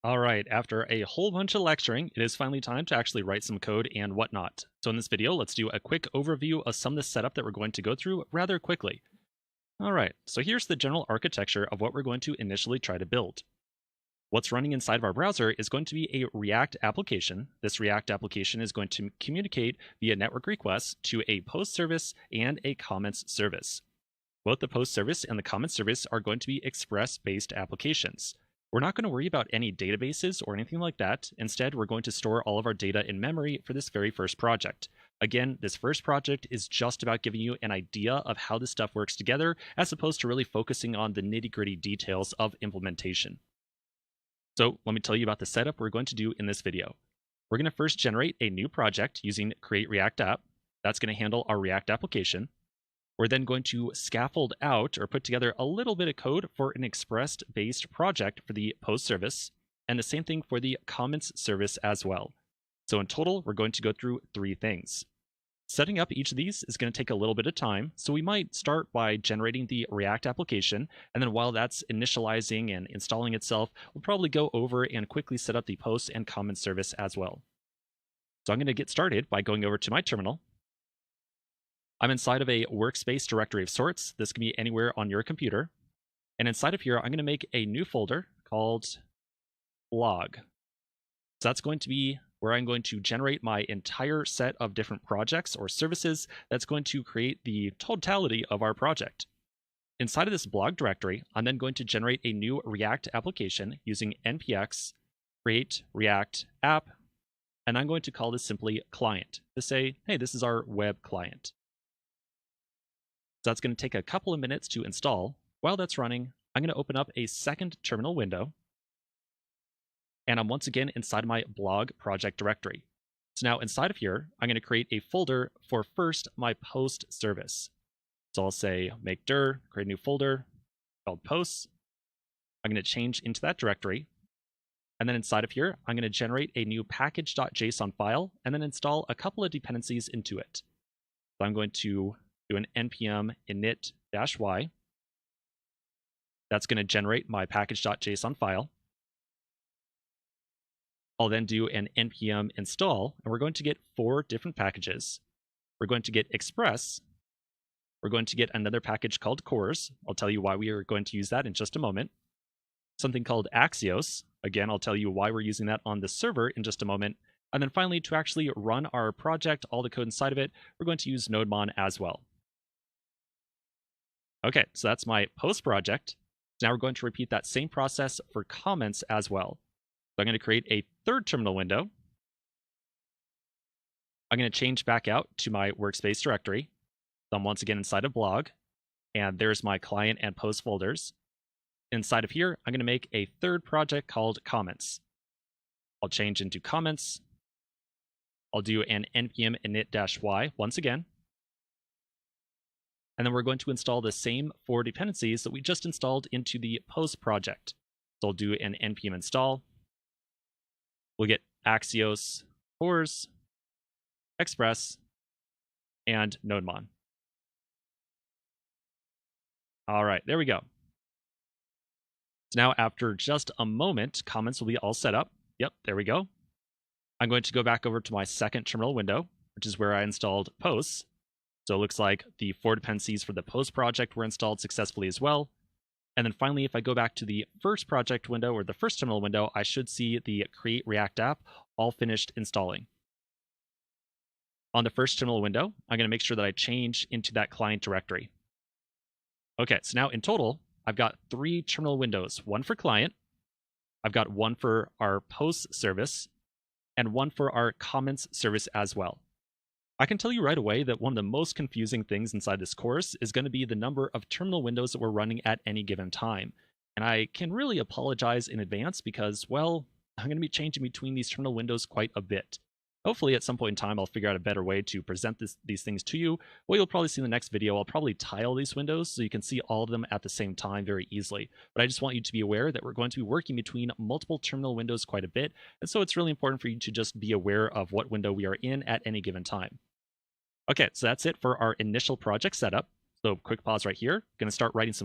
All right, after a whole bunch of lecturing, it is finally time to actually write some code and whatnot. So in this video, let's do a quick overview of some of the setup that we're going to go through rather quickly. All right, so here's the general architecture of what we're going to initially try to build. What's running inside of our browser is going to be a React application. This React application is going to communicate via network requests to a post service and a comments service. Both the post service and the comments service are going to be Express-based applications. We're not going to worry about any databases or anything like that. Instead, we're going to store all of our data in memory for this very first project. Again, this first project is just about giving you an idea of how this stuff works together, as opposed to really focusing on the nitty-gritty details of implementation. So let me tell you about the setup we're going to do in this video. We're going to first generate a new project using create React app. That's going to handle our React application. We're then going to scaffold out or put together a little bit of code for an Express-based project for the post service, and the same thing for the comments service as well. So in total, we're going to go through 3 things. Setting up each of these is going to take a little bit of time, so we might start by generating the React application, and then while that's initializing and installing itself, we'll probably go over and quickly set up the post and comments service as well. So I'm going to get started by going over to my terminal. I'm inside of a workspace directory of sorts. This can be anywhere on your computer. And inside of here, I'm going to make a new folder called blog. So that's going to be where I'm going to generate my entire set of different projects or services that's going to create the totality of our project. Inside of this blog directory, I'm then going to generate a new React application using npx create React app, and I'm going to call this simply client to say, hey, this is our web client. So that's going to take a couple of minutes to install. While that's running, I'm going to open up a second terminal window. And I'm once again inside of my blog project directory. So now inside of here, I'm going to create a folder for first my post service. So I'll say make dir, create a new folder called posts. I'm going to change into that directory. And then inside of here, I'm going to generate a new package.json file and then install a couple of dependencies into it. So I'm going to do an npm init-y. That's going to generate my package.json file. I'll then do an npm install, and we're going to get 4 different packages. We're going to get Express. We're going to get another package called cores. I'll tell you why we are going to use that in just a moment. Something called Axios. Again, I'll tell you why we're using that on the server in just a moment. And then finally, to actually run our project, all the code inside of it, we're going to use NodeMon as well. Okay, so that's my post project. Now we're going to repeat that same process for comments as well. So I'm going to create a third terminal window. I'm going to change back out to my workspace directory. So I'm once again inside of blog, and there's my client and post folders. Inside of here, I'm going to make a third project called comments. I'll change into comments. I'll do an npm init-y once again. And then we're going to install the same 4 dependencies that we just installed into the post project. So I'll do an npm install. We'll get Axios, cores, Express, and NodeMon. All right, there we go. So now after just a moment, comments will be all set up. Yep, there we go. I'm going to go back over to my second terminal window, which is where I installed posts. So it looks like the 4 dependencies for the post project were installed successfully as well. And then finally, if I go back to the first project window or the first terminal window, I should see the create React app all finished installing. On the first terminal window, I'm going to make sure that I change into that client directory. Okay, so now in total, I've got 3 terminal windows, 1 for client, I've got 1 for our post service, and 1 for our comments service as well. I can tell you right away that one of the most confusing things inside this course is going to be the number of terminal windows that we're running at any given time. And I can really apologize in advance because, well, I'm going to be changing between these terminal windows quite a bit. Hopefully at some point in time, I'll figure out a better way to present these things to you. What you'll probably see in the next video, I'll probably tile these windows so you can see all of them at the same time very easily. But I just want you to be aware that we're going to be working between multiple terminal windows quite a bit. And so it's really important for you to just be aware of what window we are in at any given time. Okay, so that's it for our initial project setup. So quick pause right here. Going to start writing some